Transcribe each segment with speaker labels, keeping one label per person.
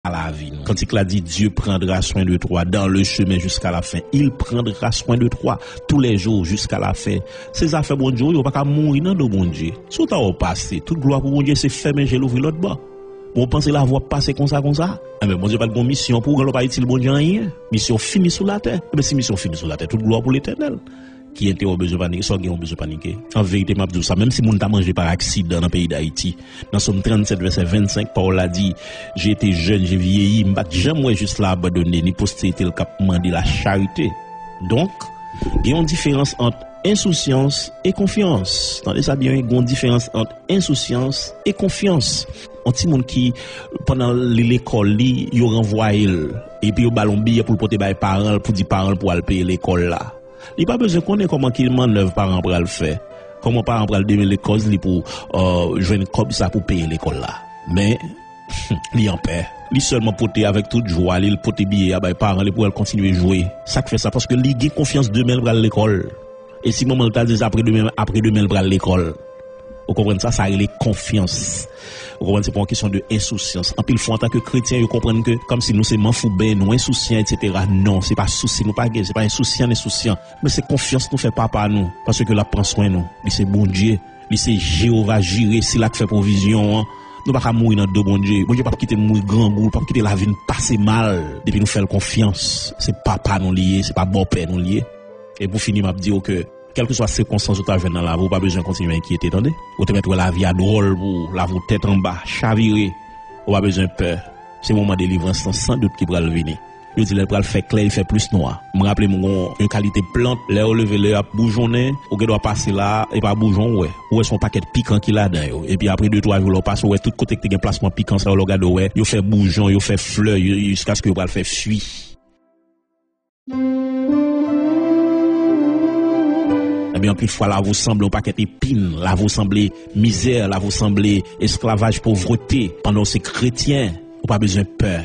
Speaker 1: à la vie. Quand il a dit Dieu prendra soin de toi dans le chemin jusqu'à la fin, il prendra soin de toi tous les jours jusqu'à la fin. Ces affaires bon Dieu, il pas mourir dans le bon Dieu. Sous ta au passé, toute gloire pour bon Dieu, c'est fermer j'ai l'ouvrir l'autre bas. Bon penser la voie passer comme ça. Mais bon Dieu pas de bonne mission pour ne pas utile bon Dieu rien. Mission finie sur la terre. Mais si mission finie sur la terre, toute gloire pour l'Éternel. Qui était au besoin de paniquer, soit qui ont besoin de paniquer. En vérité, m'a dit ça, même si moun t'a mangé par accident dans le pays d'Haïti, dans Somme 37, verset 25, Paul a dit, j'ai été jeune, j'ai vieilli, m'bat jamais juste là abandonné, ni postérité le cap mandé la charité. Donc, il y a une différence entre insouciance et confiance. Tandis ça bien, il y a une différence entre insouciance et confiance. Un petit monde qui, pendant l'école, il renvoie et puis il ballon billet pour le porter par parents, pour dire parents pour aller payer l'école là. Il n'y a pas besoin de connaître comment qu'il manœuvre parents pour le faire. Comment parents pour le donner les causes pour jouer comme ça pour payer l'école là. Mais, il en paix. Il seulement porter avec toute joie, il porter billet à parents pour continuer à jouer. Ça fait ça parce que il a confiance demain pour l'école. Et si maman t'a dit après demain pour l'école. Vous comprenez ça? Ça a les confiance. Vous comprenez, c'est pas une question de insouciance. En pile fois, en tant que chrétien, vous comprenez que, comme si nous c'est manfoubé, nous insouciants, etc. Non, c'est pas souci, nous pas gay, c'est pas insouciant, mais c'est confiance nous fait papa nous. Parce que là, prend soin nous. Il c'est bon Dieu. Il c'est Jéhovah Jireh, c'est là qui fait provision, hein. Nous pas mourir dans deux bon Dieu. Bon Dieu pas quitter mourir grand goût, pas quitter la vie passer mal. Depuis nous faire confiance. C'est papa nous lié, c'est pas bon père nous lié. Et pour finir, m'a dire que, quelle que soit la circonstance où tu as dans la vie, pas besoin de continuer à inquiéter, attendez. Ou te mettre la vie à drôle, pour la vous tête en bas, chavirer. Ou pas besoin de peur. C'est le moment de délivrance, sans doute qui va le venir. Je dis, il va le faire clair, il fait plus noir. Je me rappelle, une qualité plante, là, au lever, là, bougeonner, ou qu'il doit passer là, et pas bougeon, ouais. Ou est son paquet piquant qu'il a dedans, et puis après 2-3 jours, on passe, ouais, tout côté que tu as un placement piquant, ça, on le regarde, ouais. Il fait bougeon, il fait fleur, jusqu'à ce que vous va le faire fuir. Bien plus fois là vous semblez un paquet épine, là vous semblez misère, là vous semblez esclavage, pauvreté. Pendant ces chrétiens, ou pas besoin de peur.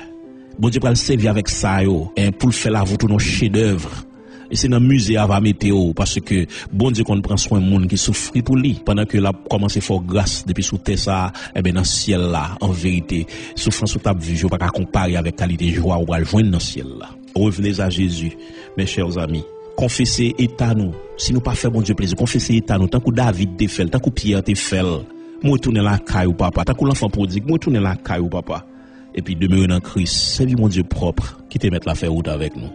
Speaker 1: Bon Dieu va le servir avec ça yo, et pour le faire là vous tout nos chefs-d'œuvre. Et c'est dans le musée à va météo parce que bon Dieu qu'on prend soin de monde qui souffre pour lui pendant que là commence à faire grâce depuis sous terre ça et ben dans le ciel là en vérité souffrance sous table vie je pas comparer avec qualité joie ou va le joindre dans le ciel là. Revenez à Jésus mes chers amis. Confesser état nous. Si nous pas fait bon Dieu plaisir, confesser état nous. Tant que David te fait, tant que Pierre te fait. Moi tourner la caille ou papa. Tant que l'enfant prodigue, moi tourner la caille ou papa. Et puis demeurer dans Christ. Servir mon Dieu propre qui te mette la faire route avec nous.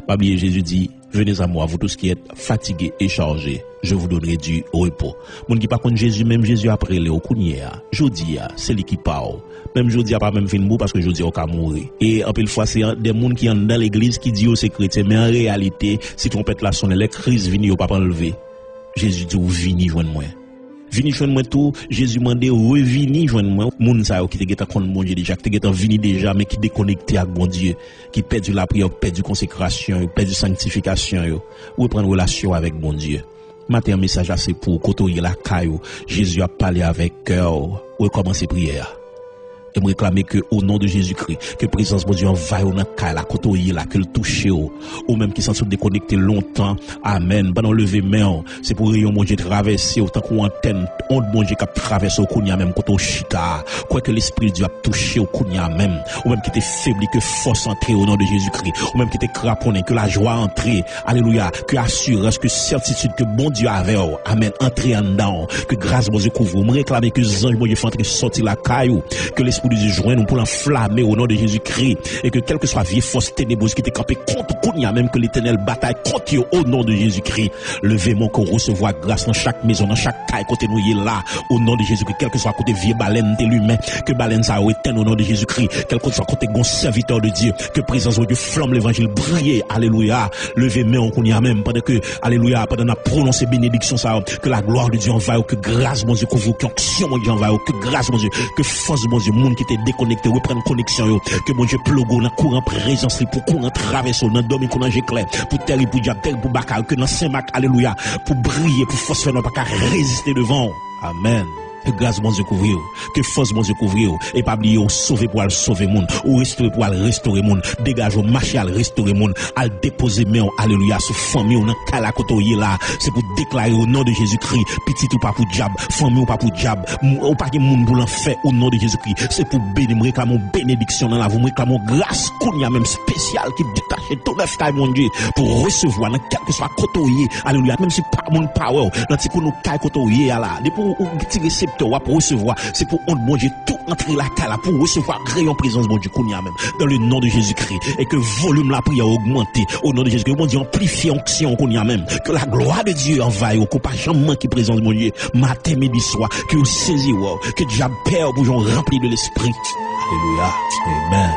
Speaker 1: Pas oublier Jésus dit, venez à moi, vous tous qui êtes fatigués et chargés, je vous donnerai du repos. Mon qui pas contre Jésus, même Jésus après le okunia. Jodi c'est lui qui parle. Même jodi a pas même fin mou parce que jodi a mourir. Et en pile fois c'est des monde qui sont dans l'église qui dit c'est chrétien mais en réalité si trompette la sonne les crises vini au pas enlever. Jésus dit vini joindre moi. Vini joindre moi tout, Jésus mandé revini joindre moi. Moun sa yo qui te geta contre bon Dieu déjà, qui te geta vini déjà mais qui déconnecté avec bon Dieu, qui perdu la prière, perdu consécration, perdu sanctification yo, ou prendre relation avec bon Dieu. Matin message assez pour côtoyer la caillou. Jésus a parlé avec cœur, ou commencer prière. Et me réclamer que au nom de Jésus-Christ, que présence de Dieu envahisse dans la la côtoyer là, que le touche ou même qui s'en sont déconnectés longtemps. Amen. Pendant lever main, c'est pour rayon mon Dieu traverser autant qu'on antenne, onde mon Dieu qui traverse au kounya même côté chita. Quoi que l'esprit de Dieu a touché au kounya même, ou même qui était faibli que force entrer au nom de Jésus-Christ, ou même qui était craponné que la joie entrer. Alléluia, que assurance, que certitude que bon Dieu avait. Amen. Entrer en dedans, que grâce mon Dieu couvre. Me réclamer que les anges mon Dieu font entrer sortir la caillou, que l'esprit de Dieu joint nous pour l'enflammer au nom de Jésus-Christ et que quelle que soit vieille force ténébreuse qui t'est campée contre Kounia, même que l'Éternel bataille contre eux au nom de Jésus-Christ. Levez-moi qu'on recevoir grâce dans chaque maison, dans chaque caille côté nous est là au nom de Jésus-Christ. Quel que soit côté vieille baleine de l'humain, que baleine ça éteint au nom de Jésus-Christ. Quel que soit côté gon serviteur de Dieu, que présence de Dieu flamme l'évangile briller. Alléluia. Levez-moi on Kounia même pendant que alléluia pendant la prononcer bénédiction ça que la gloire de Dieu envahisse, que grâce mon Dieu couvre, que action mon Dieu envahisse, que grâce mon Dieu, que force mon Dieu monde qui était déconnecté reprendre connexion yo, que mon Dieu plogo dans courant présence pour courant traverser dans dormir courant éclair pour terre pour diable terre pour bakar que dans Saint-Marc alléluia pour briller pour force faire pas résister devant. Amen. grâce bon Dieu couvrir, que force bon Dieu couvrir, et pas oublier ou sauver pour aller sauver monde, ou restaurer pour aller restaurer monde, dégage au marché à restaurer monde, à déposer main, alléluia, sur famille ou dans kala kotoye là, c'est pour déclarer au nom de Jésus-Christ, petit ou pas pour diable, famille ou pas pour diable, ou pas que monde pour l'enfer au nom de Jésus-Christ, c'est pour bénir, me réclamer bénédiction dans la vie, me réclamer grâce qu'on y a même spécial qui détache tout neuf caille mon Dieu pour recevoir dans quel que soit kotoye, alléluia, même si pas mon power, dans ti nous caille kotoye là, pour petit récepteur pour recevoir, c'est pour on bon Dieu tout entrer la cala pour recevoir rayon présence bon Dieu qu'on y a même dans le nom de Jésus-Christ et que volume la prière augmente au nom de Jésus-Christ, bon Dieu amplifie onction qu'on y a même, que la gloire de Dieu envahit au pas jamais qui présence mon Dieu matin midi soir, que vous saisi que diable père bougeon rempli de l'esprit. Alléluia. Amen.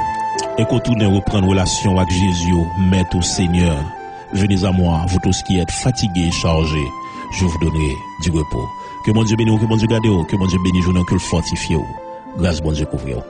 Speaker 1: Et qu'on tourne reprendre relation avec Jésus, maître au Seigneur. Venez à moi, vous tous qui êtes fatigués et chargés, je vous donnerai du repos. Que mon Dieu bénisse, que mon Dieu garde, que mon Dieu bénisse, que le fortifie. Grâce bon Dieu couvre.